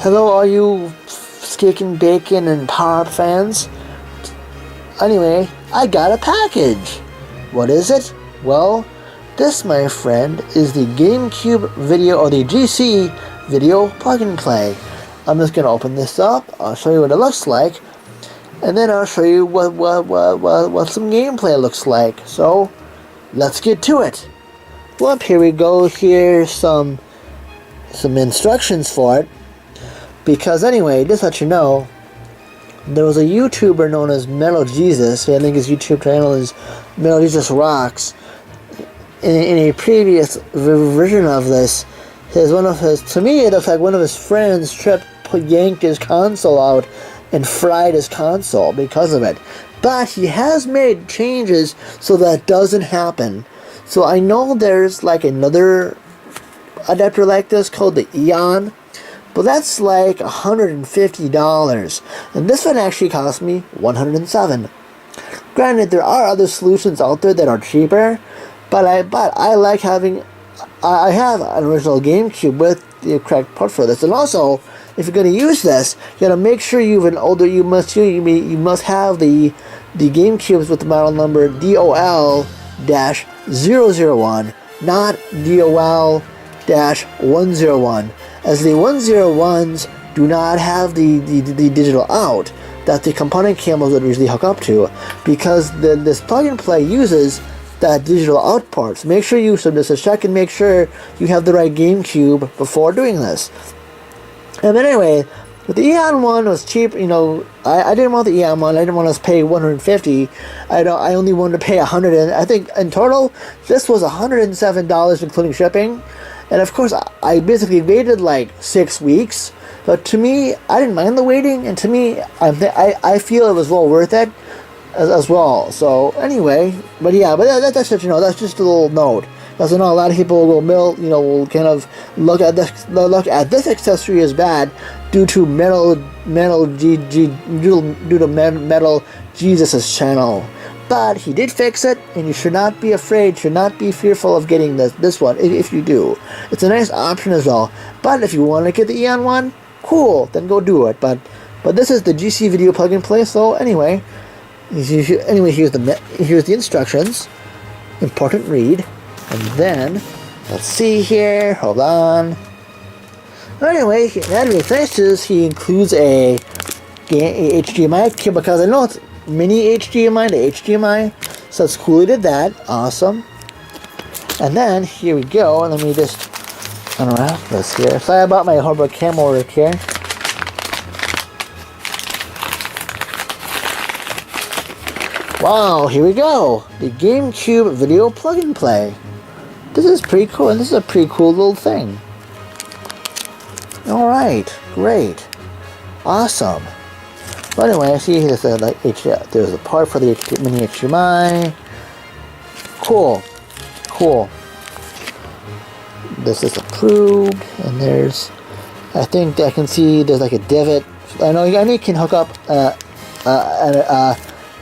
Hello, all you Skakin, Bacon, and Pop fans. Anyway, I got a package. What is it? Well, this, my friend, is the GameCube video, or the GC video plug-and-play. I'm just going to open this up. I'll show you what it looks like. And then I'll show you what some gameplay looks like. So, let's get to it. Well, here we go. Here's some instructions for it. Because anyway, just to let you know, there was a YouTuber known as Metal Jesus. I think his YouTube channel is Metal Jesus Rocks. In a previous version of this, to me it looks like one of his friends yanked his console out and fried his console because of it. But he has made changes so that doesn't happen. So I know there's like another adapter like this called the Eon. But that's like $150, and this one actually cost me $107. Granted, there are other solutions out there that are cheaper, but I like having. I have an original GameCube with the correct port for this, and also, if you're going to use this, you got to make sure you have an older. You must have the GameCubes with the model number DOL-001, not DOL-101. As the 101s do not have the digital out that the component cables would usually hook up to, because this plug-and-play uses that digital out port. So make sure you check and make sure you have the right GameCube before doing this. And then anyway, but the Eon one was cheap. You know, I didn't want the Eon one. I didn't want to pay $150. I only wanted to pay $100. And I think in total, this was $107 including shipping. And of course, I basically waited like 6 weeks. But to me, I didn't mind the waiting. And to me, I feel it was well worth it as well. So anyway, but yeah, but that's just, that's just a little note. Because I know a lot of people will kind of look at this accessory as bad due to Metal Jesus' channel. But he did fix it, and you should not be afraid, should not be fearful of getting this one, if you do. It's a nice option as well. But if you want to get the Eon one, cool, then go do it. But this is the GC video plug-and-play, so anyway, here's the instructions. Important read. And then, let's see here, hold on. Anyway, that makes nice is he includes a HDMI cable, because I know it's mini HDMI to HDMI, so it's cool he did that. Awesome. And then here we go. Let me just unwrap this here. Sorry about my horrible camera work here. Wow, here we go. The GameCube video plug-and-play. This is pretty cool, and this is a pretty cool little thing. Alright, great. Awesome. Well, anyway, I see there's a part for the mini HDMI. Cool. This is approved, and I think I can see there's like a divot. I know you can hook up a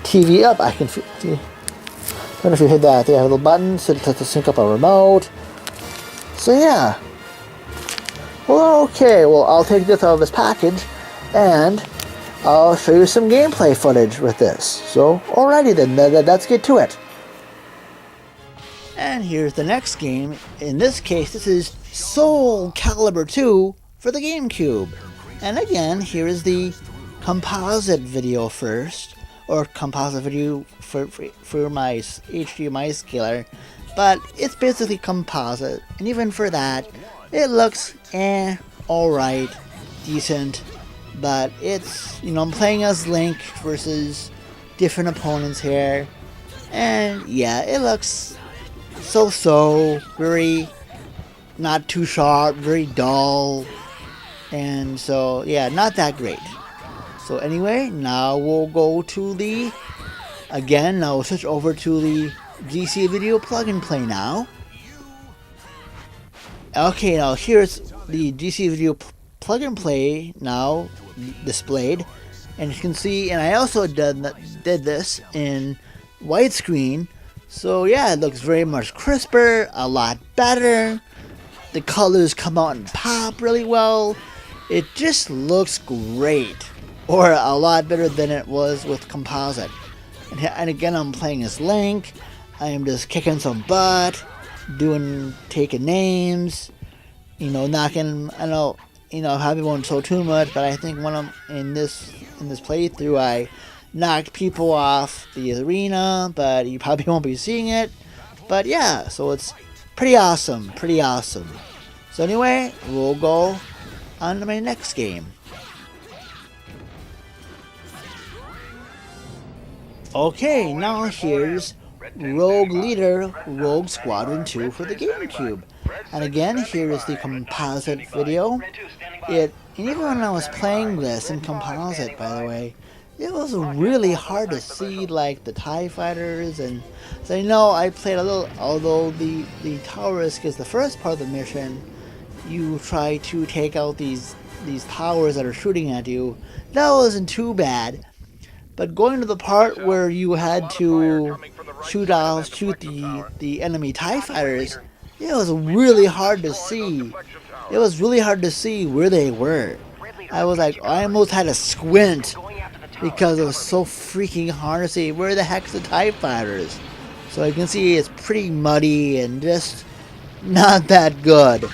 TV up. I can see. I don't know if you hit that. They have a little button to sync up a remote. So yeah. Well, okay. Well, I'll take this out of this package, and I'll show you some gameplay footage with this. So, alrighty then, let's get to it. And here's the next game. In this case, this is Soul Calibur 2 for the GameCube. And again, here is the composite video first, or composite video for my HDMI scaler. But it's basically composite, and even for that, it looks alright, decent. But it's, I'm playing as Link versus different opponents here. And yeah, it looks so, very not too sharp, very dull. And so, yeah, not that great. So anyway, now we'll go to now we'll switch over to the GC video plug-and-play now. Okay, now here's the GC video plug-and-play now displayed, and you can see, and I also did this in widescreen, so yeah, it looks very much crisper, a lot better. The colors come out and pop really well. It just looks great, or a lot better than it was with composite. And again, I'm playing as Link. I am just kicking some butt, taking names, knocking. I know, I probably won't show too much, but I think when I'm in this playthrough, I knocked people off the arena, but you probably won't be seeing it. But yeah, so it's pretty awesome, pretty awesome. So anyway, we'll go on to my next game. Okay, now here's Rogue Leader Rogue Squadron 2 for the GameCube. And again, here is the composite video. Even when I was playing this in composite, by the way, it was really hard to see like the TIE fighters, and so I played a little, although the towers, because the first part of the mission, you try to take out these towers that are shooting at you. That wasn't too bad. But going to the part where you had to shoot the enemy TIE fighters, it was really hard to see. It was really hard to see where they were. I almost had to squint because it was so freaking hard to see where the heck's the TIE fighters. So you can see it's pretty muddy and just not that good.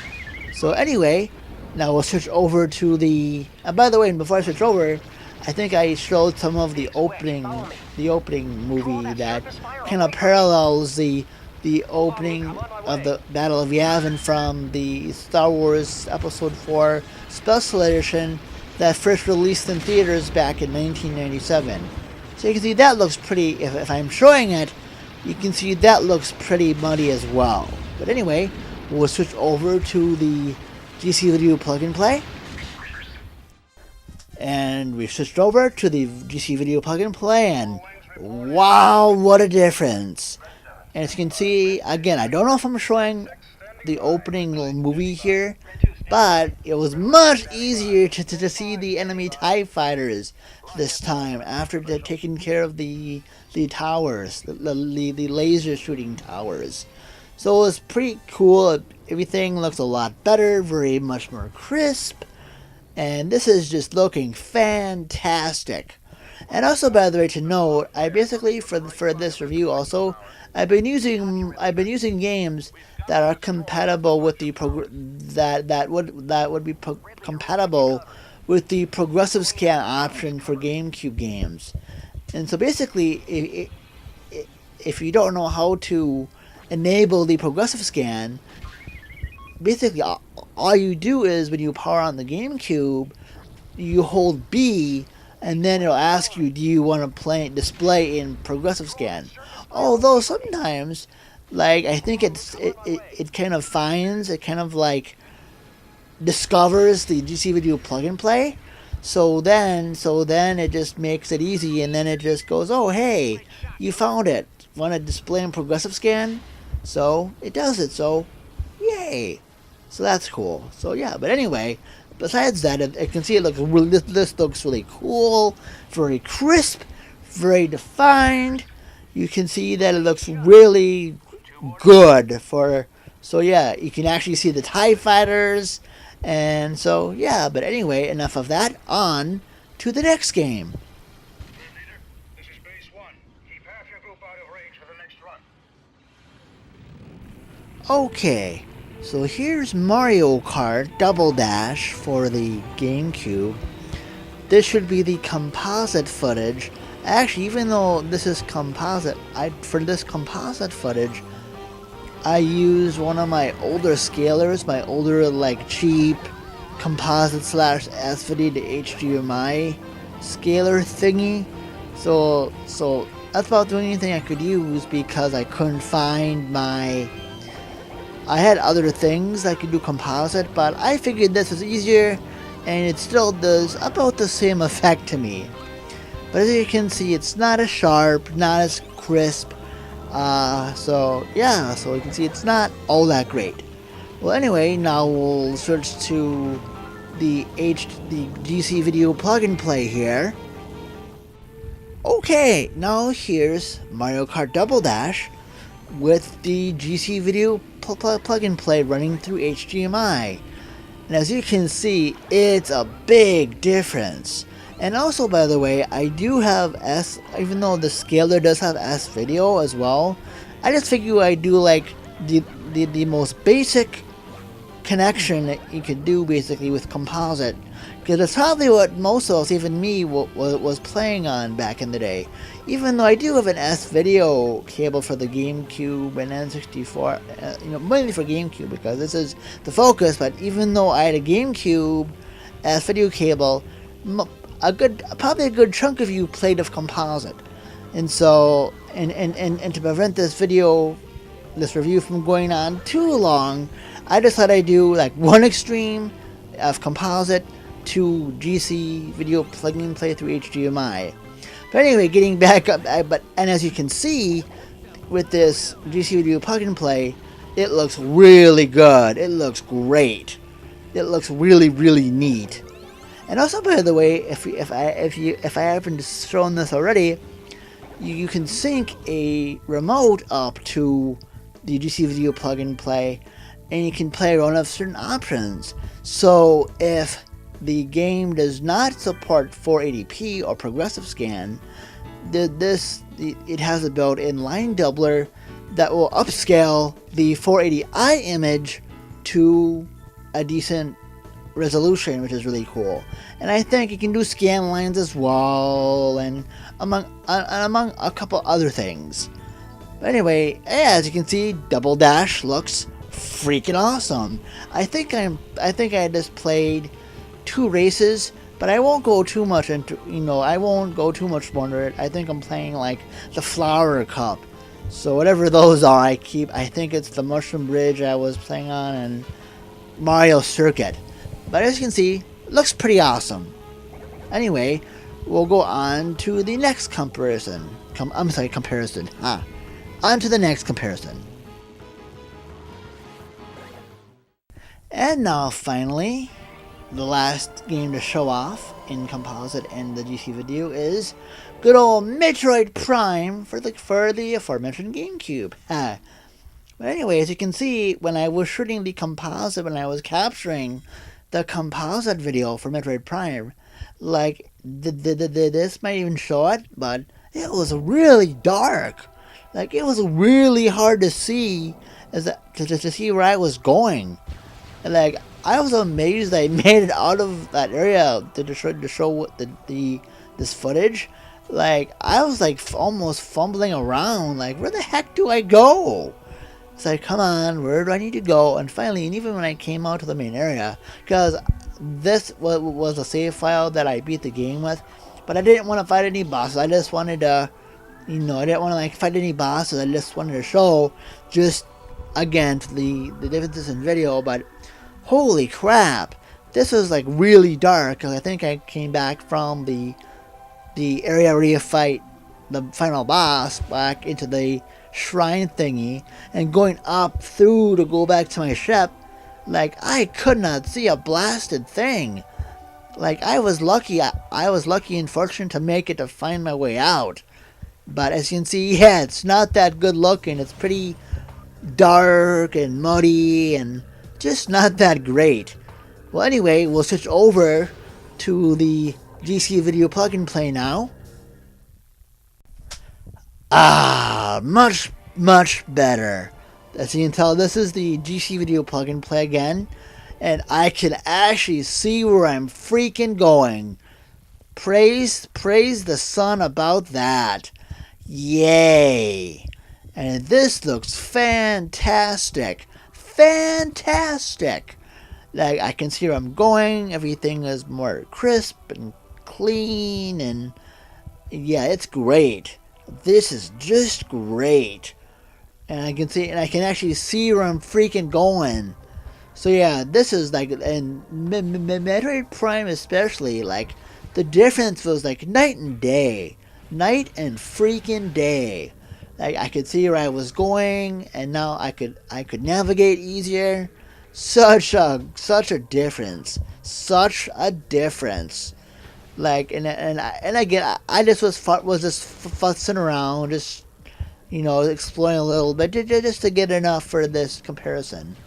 So anyway, now we'll switch over to the... by the way, before I switch over, I think I showed some of the opening movie that kind of parallels the opening of the Battle of Yavin from the Star Wars Episode 4 Special Edition that first released in theaters back in 1997. So you can see that looks pretty, if I'm showing it, you can see that looks pretty muddy as well. But anyway, we'll switch over to the GC Video Plug and Play. And we've switched over to the GC Video Plug and Play, and wow, what a difference. And as you can see, again, I don't know if I'm showing the opening movie here, but it was much easier to see the enemy TIE fighters this time after taking care of the towers, the laser shooting towers. So it was pretty cool. Everything looks a lot better, very much more crisp. And this is just looking fantastic. And also, by the way, to note, I basically for this review also, I've been using games that are compatible with the that would be compatible with the progressive scan option for GameCube games. And so basically, if you don't know how to enable the progressive scan, basically all you do is when you power on the GameCube, you hold B, and then it'll ask you, do you want to display in progressive scan? Although sometimes, like, I think it kind of like discovers the GC Video Plug and Play. So then it just makes it easy, and then it just goes, oh hey, you found it. Want to display in progressive scan? So it does it. So yay. So that's cool. So yeah, but anyway, besides that, I can see this looks really cool, very crisp, very defined. You can see that it looks really good so yeah, you can actually see the TIE fighters, and so yeah, but anyway, enough of that, on to the next game. This is base 1. Keep half your group out of range for the next run. Okay. So here's Mario Kart Double Dash for the GameCube. This should be the composite footage. Actually, even though this is composite, for this composite footage, I used one of my older scalers, my older like cheap composite / SVD to HDMI scaler thingy. So that's about the only thing I could use because I couldn't find I had other things I could do composite, but I figured this was easier, and it still does about the same effect to me. But as you can see, it's not as sharp, not as crisp. So yeah, so you can see it's not all that great. Well, anyway, now we'll switch to the GC Video Plug and Play here. Okay, now here's Mario Kart Double Dash with the GC Video Plug and Play running through HDMI. And as you can see, it's a big difference. And also, by the way, I do have S, even though the scaler does have S video as well, I just figure I do like the most basic connection that you could do basically with composite, because it's probably what most of us, even me, was playing on back in the day. Even though I do have an S video cable for the GameCube and N64, mainly for GameCube because this is the focus. But even though I had a GameCube S video cable, probably a good chunk of you played with composite, and so and to prevent this review from going on too long, I just thought I'd do like one extreme of composite to GC video plug and play through HDMI. But anyway, getting back up, and as you can see with this GC video plug and play, it looks really good. It looks great. It looks really, really neat. And also, by the way, if I haven't shown this already, you can sync a remote up to the GC video plug and play, and you can play around with certain options. So if the game does not support 480p or progressive scan, it has a built-in line doubler that will upscale the 480i image to a decent resolution, which is really cool. And I think you can do scan lines as well, and among a couple other things. But anyway, as you can see, Double Dash looks freaking awesome. I think I just played 2 races, but I won't go too much into, I won't go too much more into it. I think I'm playing like the Flower Cup. So whatever those are, I think it's the Mushroom Bridge I was playing on and Mario Circuit. But as you can see, it looks pretty awesome. Anyway, we'll go on to the next comparison. Comparison. On to the next comparison. And now, finally, the last game to show off in composite and the GC video is good old Metroid Prime for the aforementioned GameCube. But anyway, as you can see, when I was shooting the composite, when I was capturing the composite video for Metroid Prime, like this might even show it, but it was really dark. Like, it was really hard to see to see where I was going. And like, I was amazed I made it out of that area to show this footage. Like, I was like almost fumbling around, like, where the heck do I go? It's like, come on, where do I need to go? And finally, and even when I came out to the main area, because this was a save file that I beat the game with, but I didn't want to fight any bosses. I just wanted to, I didn't want to like fight any bosses. I just wanted to show just again the differences in video. But holy crap, this was like really dark. Cause I think I came back from the area where you fight the final boss back into the shrine thingy and going up through to go back to my ship. Like, I could not see a blasted thing. Like, I was lucky and fortunate to make it to find my way out. But as you can see, yeah, it's not that good looking. It's pretty dark and muddy and just not that great. Well, anyway, we'll switch over to the GC video plug and play now. Much, much better. As you can tell, this is the GC video plug and play again, and I can actually see where I'm freaking going. Praise the sun about that. Yay. And this looks fantastic. Fantastic. Like, I can see where I'm going. Everything is more crisp and clean, and yeah, it's great. This is just great. And I can actually see where I'm freaking going. So yeah, this is like, and Metroid Prime especially, like, the difference was like night and day. Night and freaking day. Like, I could see where I was going, and now I could navigate easier. Such a difference. Such a difference. Like, and again, I just was just fussing around, just, exploring a little bit, just to get enough for this comparison.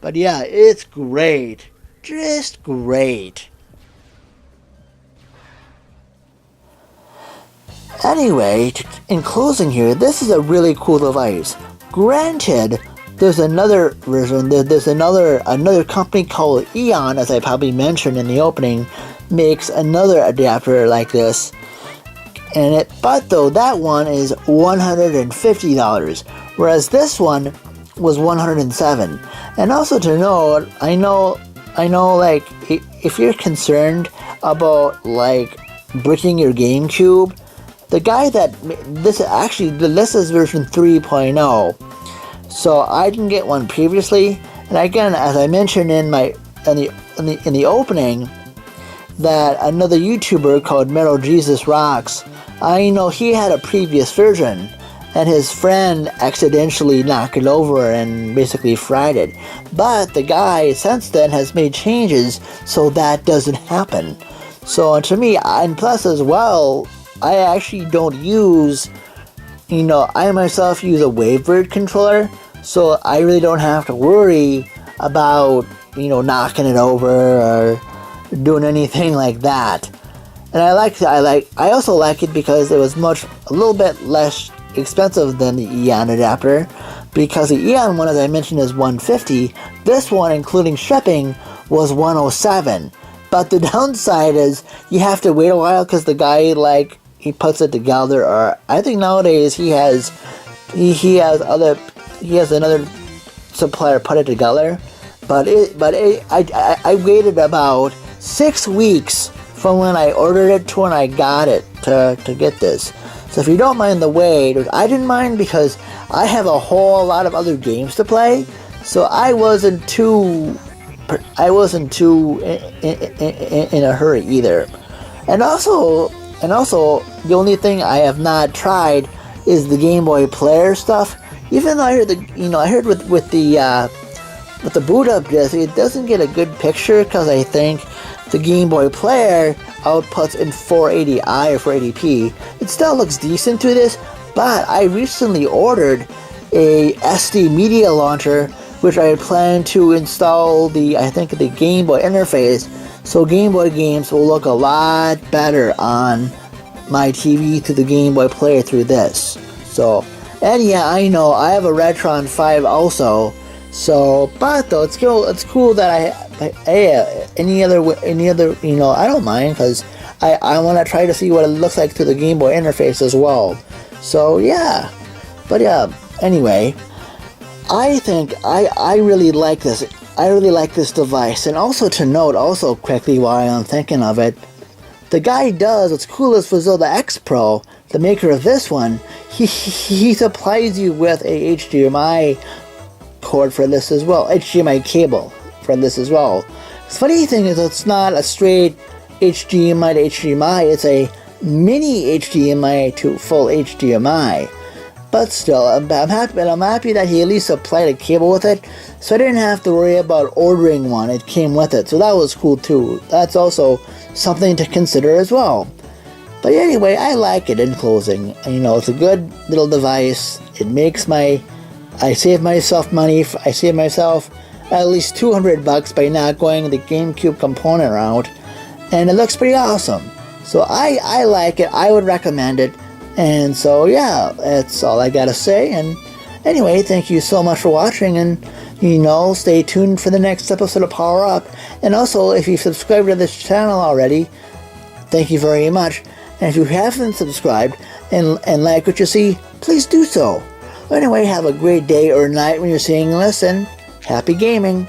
But yeah, it's great. just great. Anyway, in closing here, this is a really cool device. Granted, there's another version, there's another company called Eon, as I probably mentioned in the opening, makes another adapter like this. But though that one is $150, whereas this one was $107. And also to note, I know, like, if you're concerned about, like, bricking your GameCube, the guy that this is version 3.0. So I didn't get one previously, and again, as I mentioned in the opening, that another YouTuber called Metal Jesus Rocks, I know he had a previous version, and his friend accidentally knocked it over and basically fried it. But the guy since then has made changes so that doesn't happen. So to me, and plus as well, I actually don't use, I myself use a Wavebird controller, so I really don't have to worry about, knocking it over or doing anything like that. And I also like it because it was a little bit less expensive than the Eon adapter, because the Eon one, as I mentioned, is $150. This one, including shipping, was $107. But the downside is you have to wait a while because the guy, like, he puts it together, or I think nowadays he has another supplier put it together. I waited about 6 weeks from when I ordered it to when I got it to get this. So if you don't mind the wait, I didn't mind because I have a whole lot of other games to play, so I wasn't too in a hurry either. And also, the only thing I have not tried is the Game Boy Player stuff. Even though I heard with the boot up disc, it doesn't get a good picture because I think the Game Boy Player outputs in 480i or 480p. It still looks decent to this, but I recently ordered a SD media launcher, which I plan to install the Game Boy interface, so Game Boy games will look a lot better on my TV through the Game Boy Player through this. So, and yeah, I know I have a Retron 5 also. So, but though it's cool that any other I don't mind, because I want to try to see what it looks like through the Game Boy interface as well. So yeah, but yeah. Anyway, I think I really like this. I really like this device. And also to note, also quickly while I'm thinking of it, the guy does what's cool is for Zelda XPro, the maker of this one. He supplies you with a HDMI cord for this as well, HDMI cable for this as well. The funny thing is, it's not a straight HDMI to HDMI, it's a mini HDMI to full HDMI. But still, I'm happy that he at least supplied a cable with it, so I didn't have to worry about ordering one. It came with it, so that was cool too. That's also something to consider as well. But anyway, I like it in closing. It's a good little device. It makes I save myself money. I save myself at least $200 by not going the GameCube Component route, and it looks pretty awesome. So I like it. I would recommend it. And so yeah, that's all I gotta say. And anyway, thank you so much for watching, and stay tuned for the next episode of Power Up. And also, if you've subscribed to this channel already, thank you very much. And if you haven't subscribed and like what you see, please do so. Anyway, have a great day or night when you're seeing this, and happy gaming.